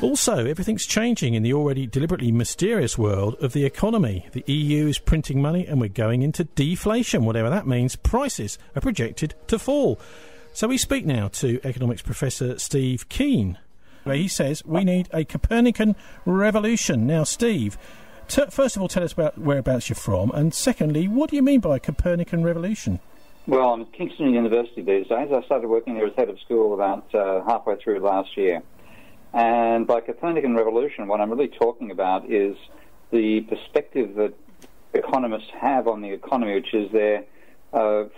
Also, everything's changing in the already deliberately mysterious world of the economy. The EU is printing money and we're going into deflation. Whatever that means, prices are projected to fall. So we speak now to economics professor Steve Keen. He says we need a Copernican revolution. Now, Steve, first of all, tell us about whereabouts you're from, and secondly, what do you mean by Copernican revolution? Well, I'm at Kingston University these days. I started working there as head of school about halfway through last year. And by Copernican revolution, what I'm really talking about is the perspective that economists have on the economy, which is their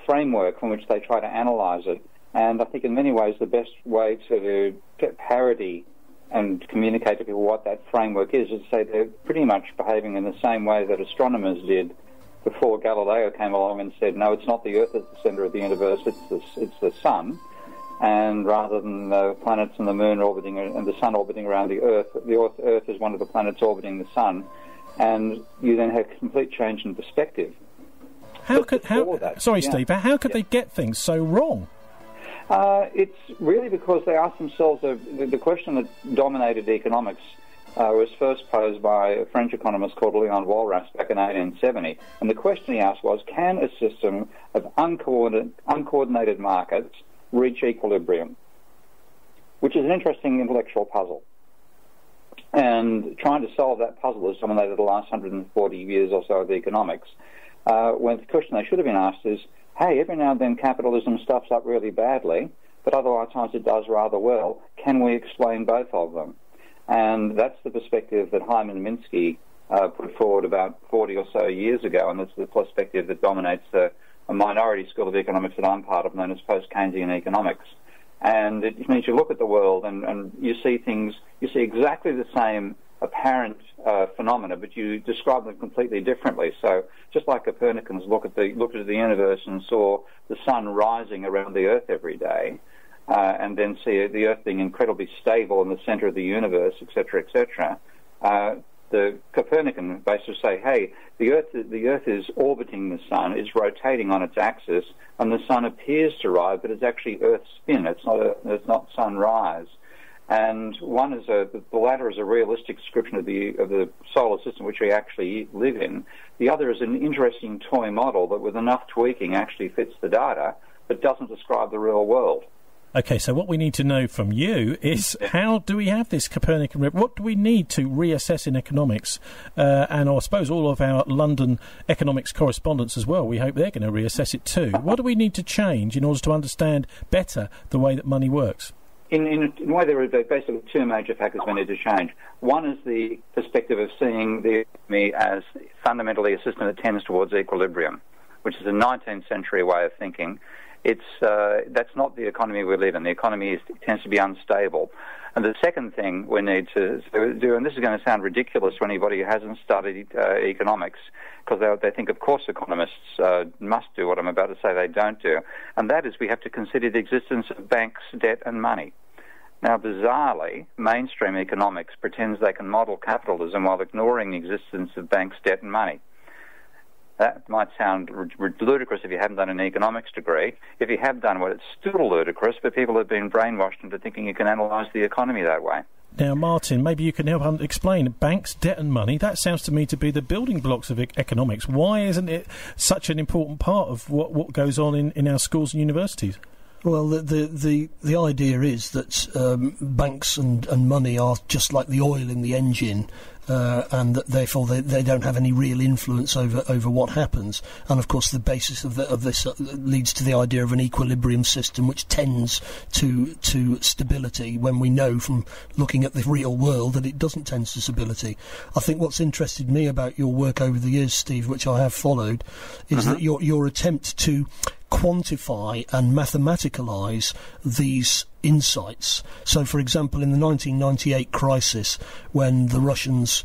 framework from which they try to analyse it. And I think in many ways the best way to get parity and communicate to people what that framework is to say they're pretty much behaving in the same way that astronomers did before Galileo came along and said, no, it's not the Earth that's the centre of the universe, it's the Sun. And rather than the planets and the Moon orbiting and the Sun orbiting around the Earth is one of the planets orbiting the Sun. And you then have a complete change in perspective. Steve, how could they get things so wrong? It's really because they asked themselves the question that dominated economics was first posed by a French economist called Leon Walras back in 1870. And the question he asked was, can a system of uncoordinated markets reach equilibrium? Which is an interesting intellectual puzzle. And trying to solve that puzzle has dominated the last 140 years or so of economics. When the question they should have been asked is, hey, every now and then capitalism stuffs up really badly, but other times it does rather well. Can we explain both of them? And that's the perspective that Hyman Minsky put forward about 40 or so years ago, and that's the perspective that dominates a minority school of economics that I'm part of, known as post-Keynesian economics. And it means you look at the world and you see exactly the same apparent phenomena, but you describe them completely differently. So just like Copernicans looked at the universe and saw the sun rising around the Earth every day, and then see the Earth being incredibly stable in the centre of the universe, etc., etc., the Copernican basically say, hey, the Earth is orbiting the sun, it's rotating on its axis, and the sun appears to rise, but it's actually Earth's spin. It's not sunrise. And the latter is a realistic description of the solar system which we actually live in. The other is an interesting toy model that, with enough tweaking, actually fits the data, but doesn't describe the real world. Okay, so what we need to know from you is how do we have this Copernican? What do we need to reassess in economics? And I suppose all of our London economics correspondents as well, we hope they're going to reassess it too. What do we need to change in order to understand better the way that money works? In a way, there are basically two major factors we need to change. One is the perspective of seeing the economy as fundamentally a system that tends towards equilibrium, which is a 19th century way of thinking. That's not the economy we live in. The economy tends to be unstable. And the second thing we need to do, and this is going to sound ridiculous to anybody who hasn't studied economics, because they think, of course, economists must do what I'm about to say they don't do, and that is we have to consider the existence of banks, debt, and money. Now, bizarrely, mainstream economics pretends they can model capitalism while ignoring the existence of banks, debt, and money. That might sound ludicrous if you haven't done an economics degree. If you have done one, it's still ludicrous, but people have been brainwashed into thinking you can analyse the economy that way. Now, Martin, maybe you can help explain banks, debt and money. That sounds to me to be the building blocks of economics. Why isn't it such an important part of what goes on in our schools and universities? Well, the idea is that banks and money are just like the oil in the engine, and that therefore they don't have any real influence over what happens. And of course, the basis of this leads to the idea of an equilibrium system, which tends to stability. When we know from looking at the real world that it doesn't tend to stability. I think what's interested me about your work over the years, Steve, which I have followed, is that your attempt to quantify and mathematicalise these insights. So, for example, in the 1998 crisis, when the Russians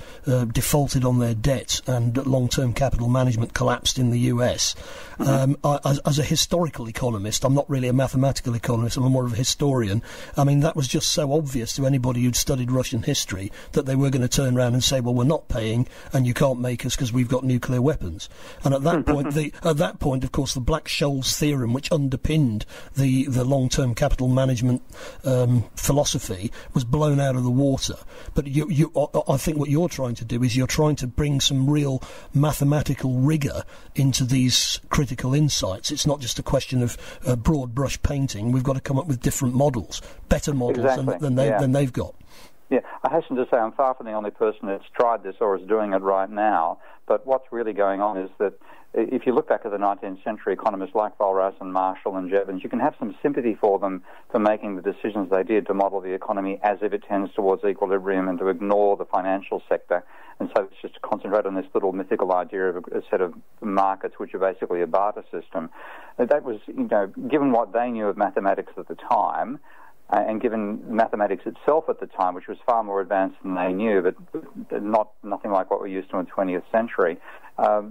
defaulted on their debt and long-term capital management collapsed in the US, as a historical economist, I'm not really a mathematical economist, I'm more of a historian. I mean, that was just so obvious to anybody who'd studied Russian history that they were going to turn around and say, well, we're not paying and you can't make us because we've got nuclear weapons. And at that point, of course, the Black-Scholes theorem, which underpinned the long-term capital management philosophy was blown out of the water. But I think what you're trying to do is you're trying to bring some real mathematical rigour into these critical insights. It's not just a question of broad brush painting. We've got to come up with different models, better models than they've got. Yeah, I hasten to say I'm far from the only person that's tried this or is doing it right now, but what's really going on is that if you look back at the 19th century economists like Walras and Marshall and Jevons, you can have some sympathy for them for making the decisions they did to model the economy as if it tends towards equilibrium and to ignore the financial sector. And so it's just to concentrate on this little mythical idea of a set of markets which are basically a barter system. That was, given what they knew of mathematics at the time, and given mathematics itself at the time, which was far more advanced than they knew, but nothing like what we're used to in the 20th century,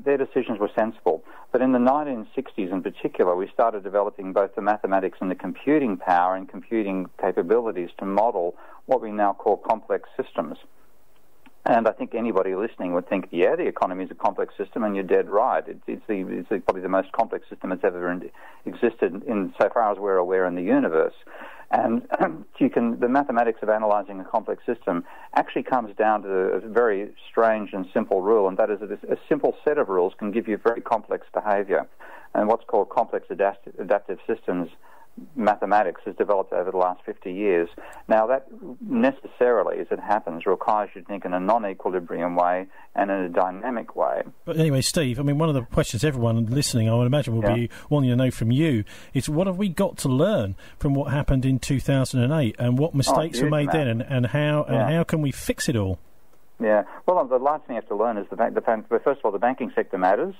their decisions were sensible. But in the 1960s in particular, we started developing both the mathematics and the computing power and computing capabilities to model what we now call complex systems. And I think anybody listening would think, yeah, the economy is a complex system, and you're dead right. It's probably the most complex system that's ever existed in so far as we're aware in the universe. And the mathematics of analysing a complex system actually comes down to a very strange and simple rule, and that is that a simple set of rules can give you very complex behaviour. And what's called complex adaptive systems mathematics has developed over the last 50 years. Now, that necessarily, as it happens, requires you to think in a non-equilibrium way and in a dynamic way. But anyway, Steve, I mean, one of the questions everyone listening, I would imagine, will be wanting to know from you is what have we got to learn from what happened in 2008 and what mistakes were made then and how can we fix it all? Yeah, well, the last thing you have to learn is first of all, the banking sector matters.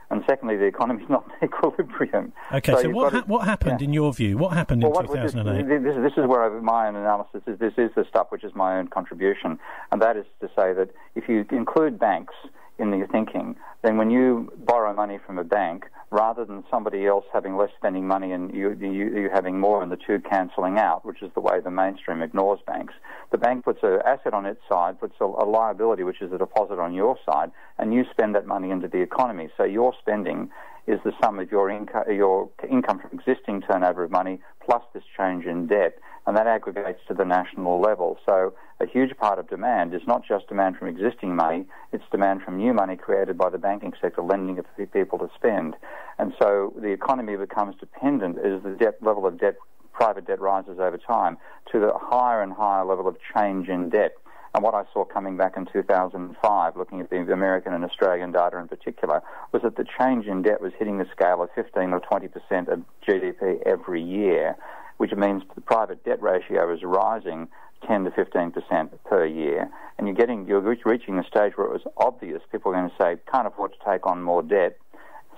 And secondly, the economy is not in equilibrium. Okay, so what happened in your view? What happened in 2008? This is where my own analysis is. This is the stuff which is my own contribution, and that is to say that if you include banks in your thinking, then when you borrow money from a bank, rather than somebody else having less spending money and you having more and the two cancelling out, which is the way the mainstream ignores banks, the bank puts an asset on its side, puts a liability, which is a deposit on your side, and you spend that money into the economy. So your spending is the sum of your income from existing turnover of money plus this change in debt, and that aggregates to the national level. So a huge part of demand is not just demand from existing money, it's demand from new money created by the banking sector lending it to people to spend. And so the economy becomes dependent as the level of debt, private debt rises over time, to the higher and higher level of change in debt. And what I saw coming back in 2005, looking at the American and Australian data in particular, was that the change in debt was hitting the scale of 15 or 20% of GDP every year, which means the private debt ratio is rising 10 to 15% per year. And you're reaching a stage where it was obvious people are going to say, can't afford to take on more debt,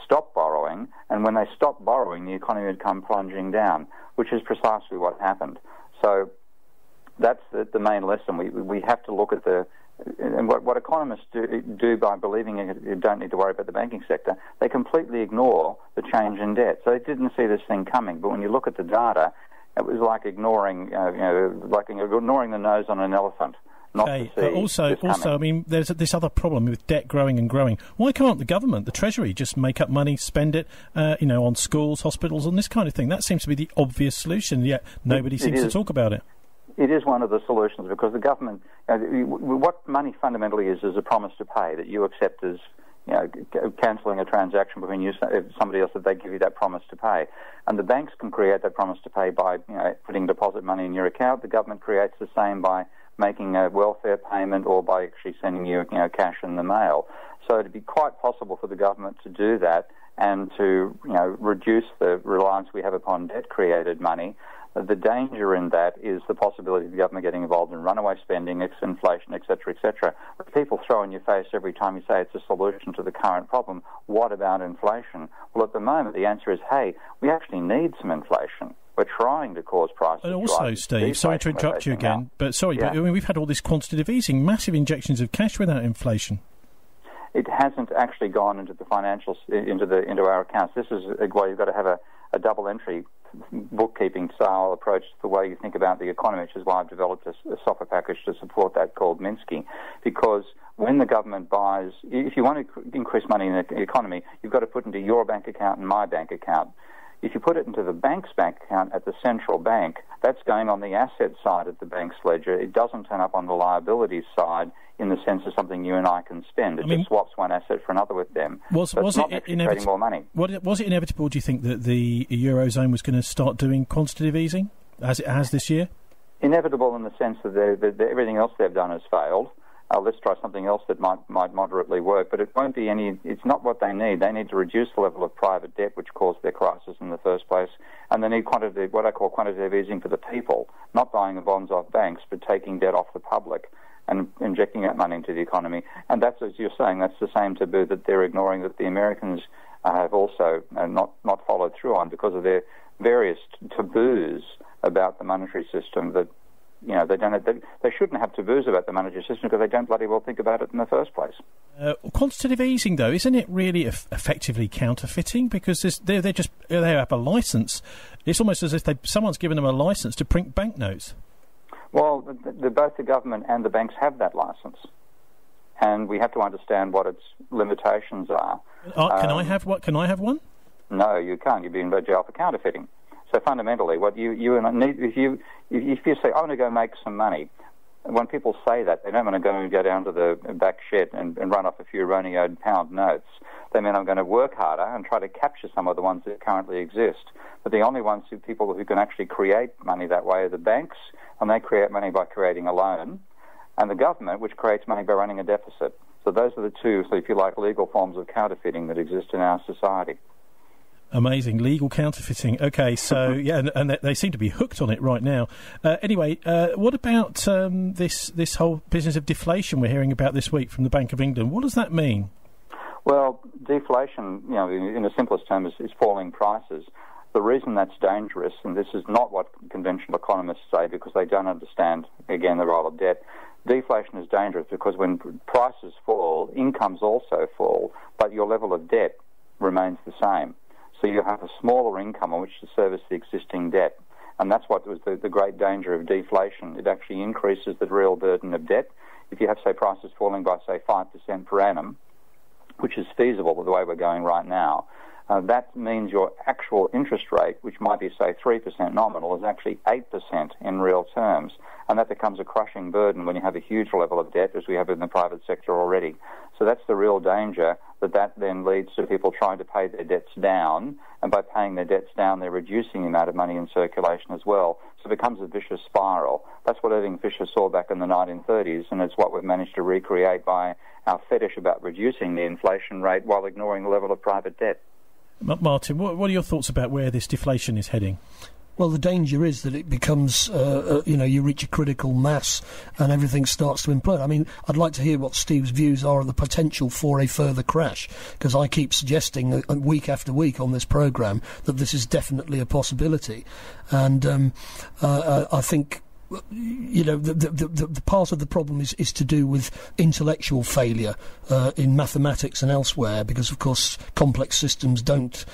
stop borrowing, and when they stop borrowing, the economy would come plunging down, which is precisely what happened. So that's the main lesson. We have to look at and what economists do by believing you don't need to worry about the banking sector, they completely ignore the change in debt. So they didn't see this thing coming, but when you look at the data, it was like ignoring the nose on an elephant. Okay, but also, I mean, there's this other problem with debt growing and growing. Why can't the government, the Treasury, just make up money, spend it, on schools, hospitals, and this kind of thing? That seems to be the obvious solution, yet nobody seems to talk about it. It is one of the solutions because the government, what money fundamentally is a promise to pay that you accept as, cancelling a transaction between you and somebody else that they give you that promise to pay. And the banks can create that promise to pay by, putting deposit money in your account. The government creates the same by making a welfare payment or by actually sending you, cash in the mail. So it'd be quite possible for the government to do that and to, reduce the reliance we have upon debt-created money. The danger in that is the possibility of the government getting involved in runaway spending, inflation, etc., etc. But people throw in your face every time you say it's a solution to the current problem. What about inflation? Well, at the moment, the answer is, hey, we actually need some inflation. We're trying to cause prices. And also, Steve, sorry to interrupt you again, but we've had all this quantitative easing, massive injections of cash without inflation. It hasn't actually gone into the financials, into our accounts. This is why you've got to have a double entry bookkeeping style approach to the way you think about the economy, which is why I've developed a software package to support that called Minsky. Because when the government buys, if you want to increase money in the economy, you've got to put into your bank account and my bank account. If you put it into the bank's bank account at the central bank, that's going on the asset side of the bank's ledger. It doesn't turn up on the liabilities side in the sense of something you and I can spend. It just swaps one asset for another with them. Was it creating more money? Was it inevitable, do you think, that the Eurozone was going to start doing quantitative easing, as it has this year? Inevitable in the sense that everything else they've done has failed. Let's try something else that might moderately work, but it won't be any. It's not what they need. They need to reduce the level of private debt, which caused their crisis in the first place, and they need what I call quantitative easing for the people, not buying the bonds off banks, but taking debt off the public and injecting that money into the economy. And that's, as you're saying, that's the same taboo that they're ignoring, that the Americans have also not followed through on because of their various taboos about the monetary system that. They shouldn't have taboos about the monetary system because they don't bloody well think about it in the first place. Quantitative easing, though, isn't it really effectively counterfeiting? Because they have a licence. It's almost as if someone's given them a licence to print banknotes. Well, both the government and the banks have that licence, and we have to understand what its limitations are. Can I have what? Can I have one? No, you can't. You'd be in jail for counterfeiting. So fundamentally, what you and I need, if you say, I want to go make some money, when people say that, they don't want to go down to the back shed and run off a few Roneo pound notes. They mean I'm going to work harder and try to capture some of the ones that currently exist. But the only people who can actually create money that way are the banks, and they create money by creating a loan, and the government, which creates money by running a deficit. So those are the two, so if you like, legal forms of counterfeiting that exist in our society. Amazing. Legal counterfeiting. Okay, so, yeah, and they seem to be hooked on it right now. Anyway, what about this whole business of deflation we're hearing about this week from the Bank of England? What does that mean? Well, deflation, in the simplest term, is falling prices. The reason that's dangerous, and this is not what conventional economists say because they don't understand, again, the role of debt, deflation is dangerous because when prices fall, incomes also fall, but your level of debt remains the same. So you have a smaller income on which to service the existing debt. And that's what was the great danger of deflation. It actually increases the real burden of debt. If you have, say, prices falling by, say, 5% per annum, which is feasible with the way we're going right now, that means your actual interest rate, which might be, say, 3% nominal, is actually 8% in real terms. And that becomes a crushing burden when you have a huge level of debt, as we have in the private sector already. So that's the real danger, that then leads to people trying to pay their debts down, and by paying their debts down, they're reducing the amount of money in circulation as well. So it becomes a vicious spiral. That's what Irving Fisher saw back in the 1930s, and it's what we've managed to recreate by our fetish about reducing the inflation rate while ignoring the level of private debt. Martin, what are your thoughts about where this deflation is heading? Well, the danger is that it becomes, you reach a critical mass and everything starts to implode. I mean, I'd like to hear what Steve's views are on the potential for a further crash, because I keep suggesting week after week on this programme that this is definitely a possibility. And I think the part of the problem is to do with intellectual failure in mathematics and elsewhere, because of course complex systems don't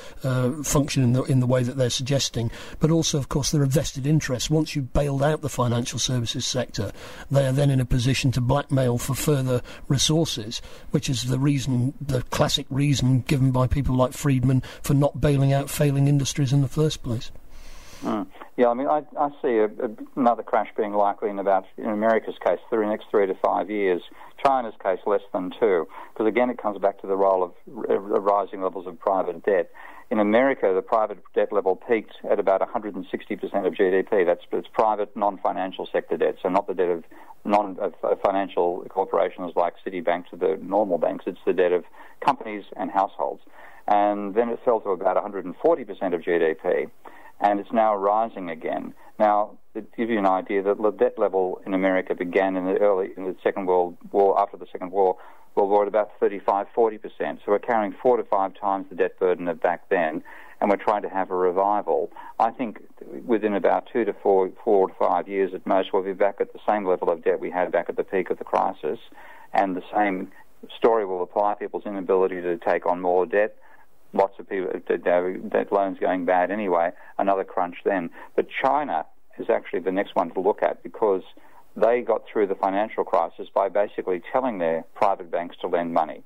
function in the way that they're suggesting. But also, of course, there are vested interests. Once you've bailed out the financial services sector, they are then in a position to blackmail for further resources, which is the classic reason given by people like Friedman for not bailing out failing industries in the first place. Yeah, I mean, I see another crash being likely in America's case, the next 3 to 5 years. China's case, less than 2. Because again, it comes back to the role of rising levels of private debt. In America, the private debt level peaked at about 160% of GDP. It's private, non-financial sector debt, so not the debt of financial corporations like Citibank to the normal banks. It's the debt of companies and households. And then it fell to about 140% of GDP. And it's now rising again. Now, to give you an idea, the debt level in America began in the Second World War, after the Second World War, at about 35-40%. So we're carrying 4 to 5 times the debt burden of back then, and we're trying to have a revival. I think within about 4 to 5 years at most, we'll be back at the same level of debt we had back at the peak of the crisis, and the same story will apply. People's inability to take on more debt. Lots of people, that loans going bad anyway, another crunch then. But China is actually the next one to look at, because they got through the financial crisis by basically telling their private banks to lend money.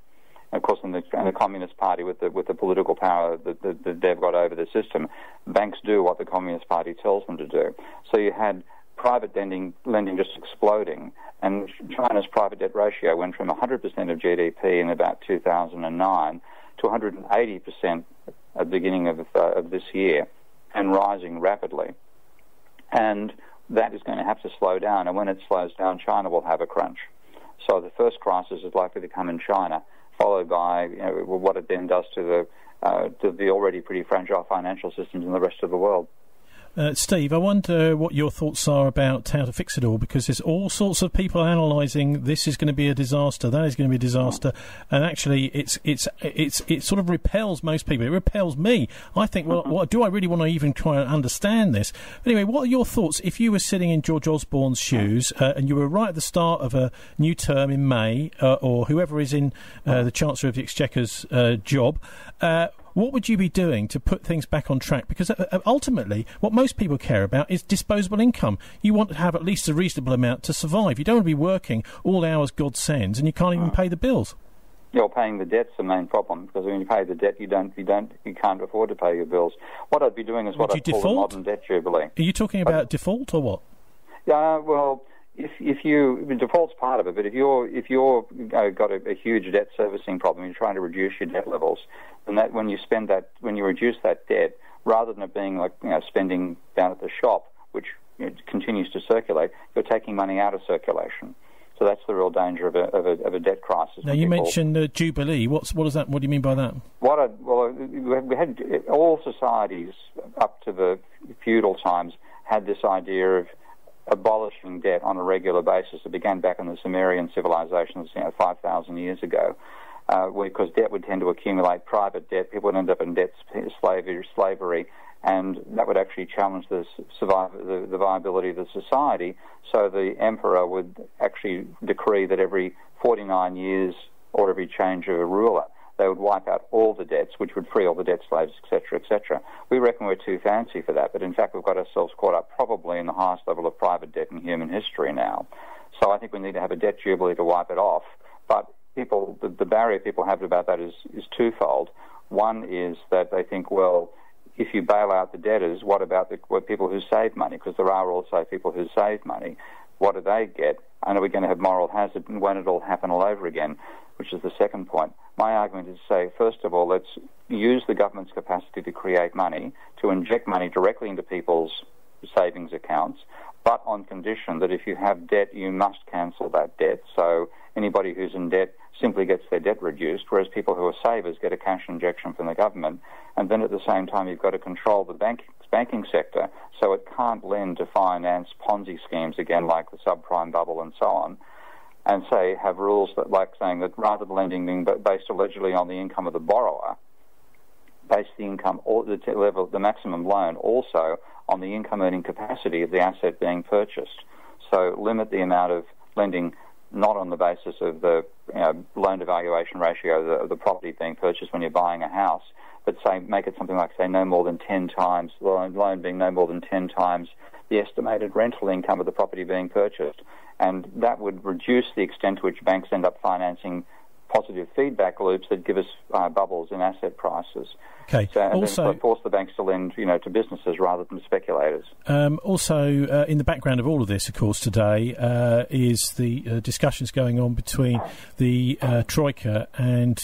Of course, in the Communist Party, with the political power that they've got over the system, banks do what the Communist Party tells them to do. So you had private lending just exploding, and China's private debt ratio went from 100% of GDP in about 2009 to 180% at the beginning of this year, and rising rapidly. And that is going to have to slow down, and when it slows down, China will have a crunch. So the first crisis is likely to come in China, followed by what it then does to the already pretty fragile financial systems in the rest of the world. Steve, I wonder what your thoughts are about how to fix it all, because there's all sorts of people analysing this is going to be a disaster, that is going to be a disaster, and actually it sort of repels most people. It repels me. I think, well, what do I really want to even try and understand this? But anyway, what are your thoughts if you were sitting in George Osborne's shoes and you were right at the start of a new term in May, or whoever is in the Chancellor of the Exchequer's job? What would you be doing to put things back on track? Because ultimately, what most people care about is disposable income. You want to have at least a reasonable amount to survive. You don't want to be working all hours God sends, and you can't even pay the bills. You're paying the debt's the main problem, because when you pay the debt, you can't afford to pay your bills. What I'd be doing is what I call the modern debt jubilee. Are you talking about default or what? Yeah, well, if default's part of it, but if you're got a huge debt servicing problem, you're trying to reduce your debt levels, then that when you reduce that debt, rather than it being like spending down at the shop, which continues to circulate, you're taking money out of circulation. So that's the real danger of a debt crisis. Now you mentioned Jubilee. What is that? What do you mean by that? We had all societies up to the feudal times had this idea of abolishing debt on a regular basis. It began back in the Sumerian civilizations, 5,000 years ago, because debt would tend to accumulate. Private debt, people would end up in debt slavery, and that would actually challenge the viability of the society. So the emperor would actually decree that every 49 years, or every change of a ruler, they would wipe out all the debts, which would free all the debt slaves, etc., etc. We reckon we're too fancy for that, but in fact we've got ourselves caught up probably in the highest level of private debt in human history now. So I think we need to have a debt jubilee to wipe it off. But the barrier people have about that is twofold. One is that they think, well, if you bail out the debtors, what about the people who save money? Because there are also people who save money. What do they get? And are we going to have moral hazard, and won't it all happen all over again? Which is the second point. My argument is to say, first of all, let's use the government's capacity to create money, to inject money directly into people's savings accounts, but on condition that if you have debt, you must cancel that debt. So anybody who's in debt simply gets their debt reduced, whereas people who are savers get a cash injection from the government. And then at the same time, you've got to control the banking sector so it can't lend to finance Ponzi schemes again, like the subprime bubble and so on. And have rules that, like saying that rather than lending being based allegedly on the income of the borrower, base the income or the level of the maximum loan also on the income earning capacity of the asset being purchased. So limit the amount of lending not on the basis of the loan to valuation ratio of the property being purchased when you're buying a house, but make it something like no more than 10 times, the loan being no more than 10 times the estimated rental income of the property being purchased. And that would reduce the extent to which banks end up financing positive feedback loops that give us bubbles in asset prices. Okay. So, and also, then force the banks to lend, to businesses rather than speculators. In the background of all of this, of course, today is the discussions going on between the Troika and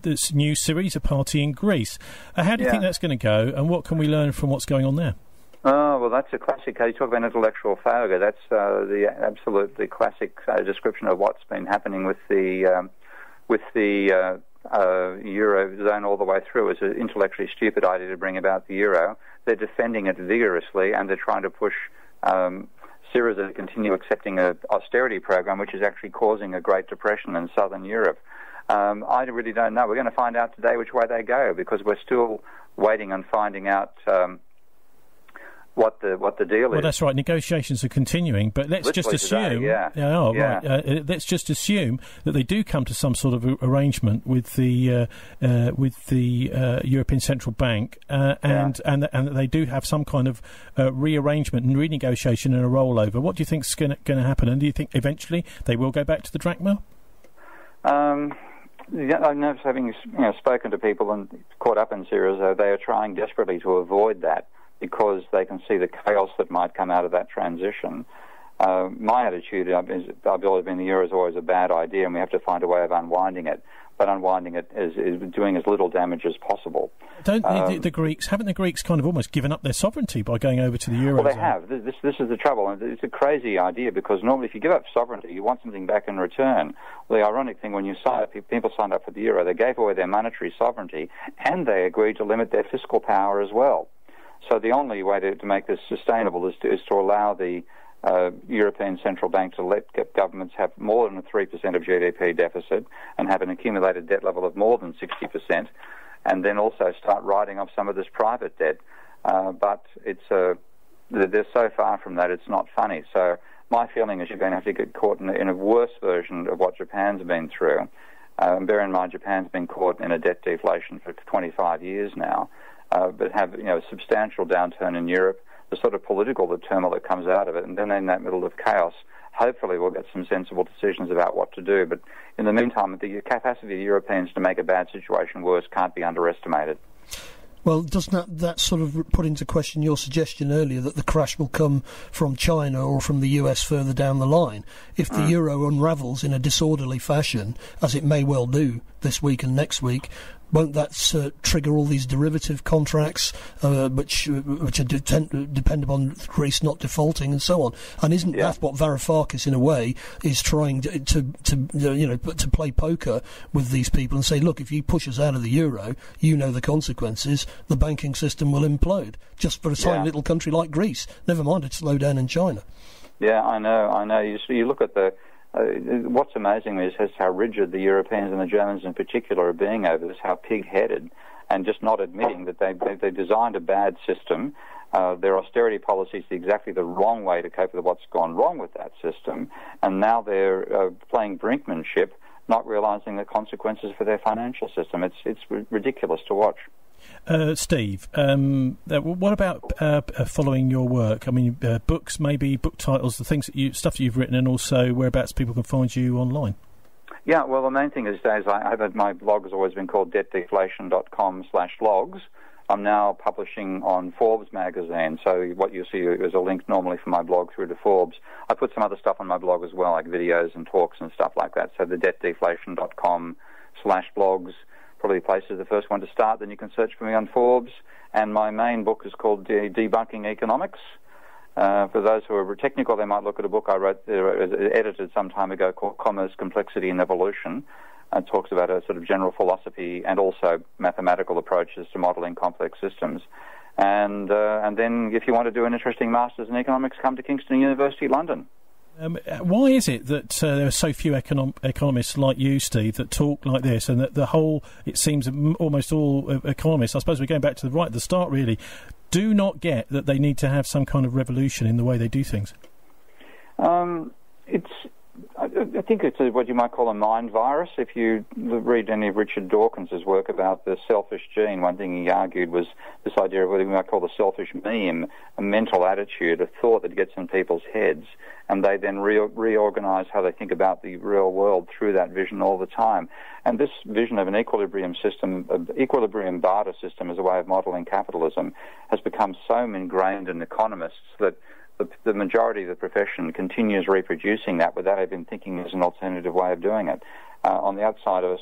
this new Syriza party in Greece. How do you think that's going to go, and what can we learn from what's going on there? Oh, well, that's a classic. You talk about intellectual failure. That's the absolutely classic description of what's been happening with the Eurozone all the way through. It's an intellectually stupid idea to bring about the euro. They're defending it vigorously, and they're trying to push Syriza to continue accepting an austerity program, which is actually causing a Great Depression in southern Europe. I really don't know. We're going to find out today which way they go, because we're still waiting on finding out what the deal is. Well, that's right. Negotiations are continuing, but let's just assume. Right. Let's just assume that they do come to some sort of arrangement with the European Central Bank, and that they do have some kind of rearrangement and renegotiation and a rollover. What do you think is going to happen? And do you think eventually they will go back to the drachma? I know, having spoken to people and caught up in Syria, they are trying desperately to avoid that because they can see the chaos that might come out of that transition. My attitude is, I believe the euro is always a bad idea, and we have to find a way of unwinding it. But unwinding it is doing as little damage as possible. Haven't the Greeks kind of almost given up their sovereignty by going over to the euro? Well, they have. This is the trouble. And it's a crazy idea because normally if you give up sovereignty, you want something back in return. Well, the ironic thing, when people signed up for the euro, they gave away their monetary sovereignty and they agreed to limit their fiscal power as well. So the only way to make this sustainable is to allow the European Central Bank to let governments have more than a 3% of GDP deficit and have an accumulated debt level of more than 60%, and then also start writing off some of this private debt. But they're so far from that, it's not funny. So my feeling is you're going to have to get caught in a worse version of what Japan's been through. Bear in mind, Japan's been caught in a debt deflation for 25 years now, but have a substantial downturn in Europe, the sort of political turmoil that comes out of it, and then in that middle of chaos, hopefully we'll get some sensible decisions about what to do. But in the meantime, the capacity of the Europeans to make a bad situation worse can't be underestimated. Well, doesn't that sort of put into question your suggestion earlier that the crash will come from China or from the US further down the line? If the euro unravels in a disorderly fashion, as it may well do this week and next week, won't that trigger all these derivative contracts, which are depend upon Greece not defaulting and so on? And isn't that what Varoufakis, in a way, is trying to play poker with these people and say, look, if you push us out of the euro, you know the consequences. The banking system will implode just for a tiny little country like Greece. Never mind it slow down in China. Yeah, I know. You look at the. What's amazing is how rigid the Europeans and the Germans in particular are being over this, how pig-headed, and just not admitting that they designed a bad system. Their austerity policy is exactly the wrong way to cope with what's gone wrong with that system, and now they're playing brinkmanship, not realising the consequences for their financial system. It's ridiculous to watch. Steve, what about following your work? I mean, books, maybe book titles, the stuff that you've written, and also whereabouts people can find you online. Yeah, well, the main thing is my blog has always been called debtdeflation.com/blogs. I'm now publishing on Forbes magazine, so what you see is a link normally from my blog through to Forbes. I put some other stuff on my blog as well, like videos and talks and stuff like that. So the debtdeflation.com/blogs. Probably the place is the first one to start. Then you can search for me on Forbes. And my main book is called Debunking Economics. For those who are technical, they might look at a book I wrote, edited some time ago, called Commerce, Complexity and Evolution. It talks about a sort of general philosophy and also mathematical approaches to modelling complex systems. And then if you want to do an interesting Masters in Economics, come to Kingston University, London. Why is it that there are so few economists like you, Steve, that talk like this, and that it seems almost all economists, I suppose we're going back to the start really, do not get that they need to have some kind of revolution in the way they do things? I think it's what you might call a mind virus. If you read any of Richard Dawkins' work about the selfish gene, one thing he argued was this idea of what we might call the selfish meme, a mental attitude, a thought that gets in people's heads, and they then reorganize how they think about the real world through that vision all the time. And this vision of an equilibrium system, an equilibrium barter system as a way of modeling capitalism, has become so ingrained in economists that the majority of the profession continues reproducing that without even thinking there's an alternative way of doing it. On the outside of us,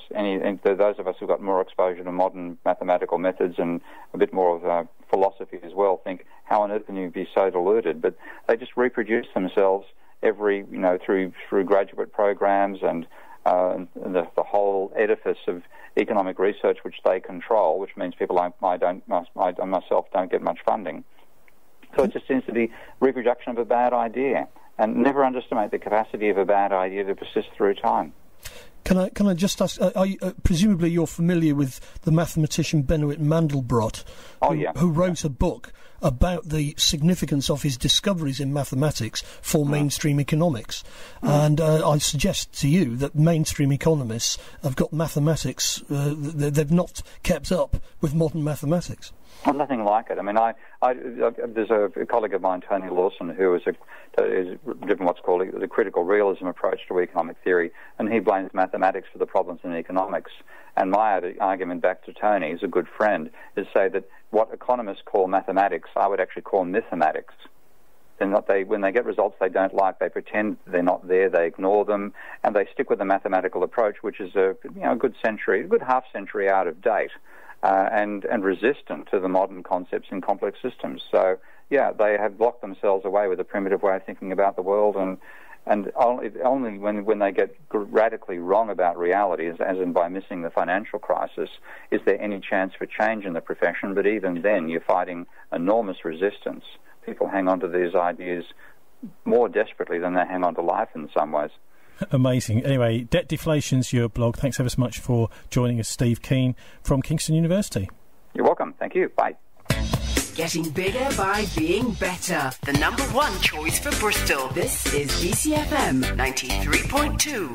those of us who've got more exposure to modern mathematical methods and a bit more of philosophy as well think, how on earth can you be so deluded? But they just reproduce themselves through graduate programs and the whole edifice of economic research which they control, which means people like myself don't get much funding. So it just seems to be reproduction of a bad idea, and never underestimate the capacity of a bad idea to persist through time. Can I just ask? Presumably, you're familiar with the mathematician Benoit Mandelbrot, who wrote a book about the significance of his discoveries in mathematics for mainstream economics. And I suggest to you that mainstream economists have got mathematics; they've not kept up with modern mathematics. Well, nothing like it. I mean, there's a colleague of mine, Tony Lawson, who is driven what's called the critical realism approach to economic theory, and he blames mathematics for the problems in economics. And my argument back to Tony, who's a good friend, is say that what economists call mathematics, I would actually call mythematics. When they get results they don't like, they pretend they're not there, they ignore them, and they stick with the mathematical approach, which is a good half century out of date. And resistant to the modern concepts in complex systems. So, yeah, they have blocked themselves away with a primitive way of thinking about the world, and only when they get radically wrong about reality, as in by missing the financial crisis, is there any chance for change in the profession. But even then, you're fighting enormous resistance. People hang on to these ideas more desperately than they hang on to life in some ways. Amazing. Anyway, Debt Deflation's your blog. Thanks ever so much for joining us, Steve Keen from Kingston University. You're welcome. Thank you. Bye. Getting bigger by being better. The #1 choice for Bristol. This is BCFM 93.2.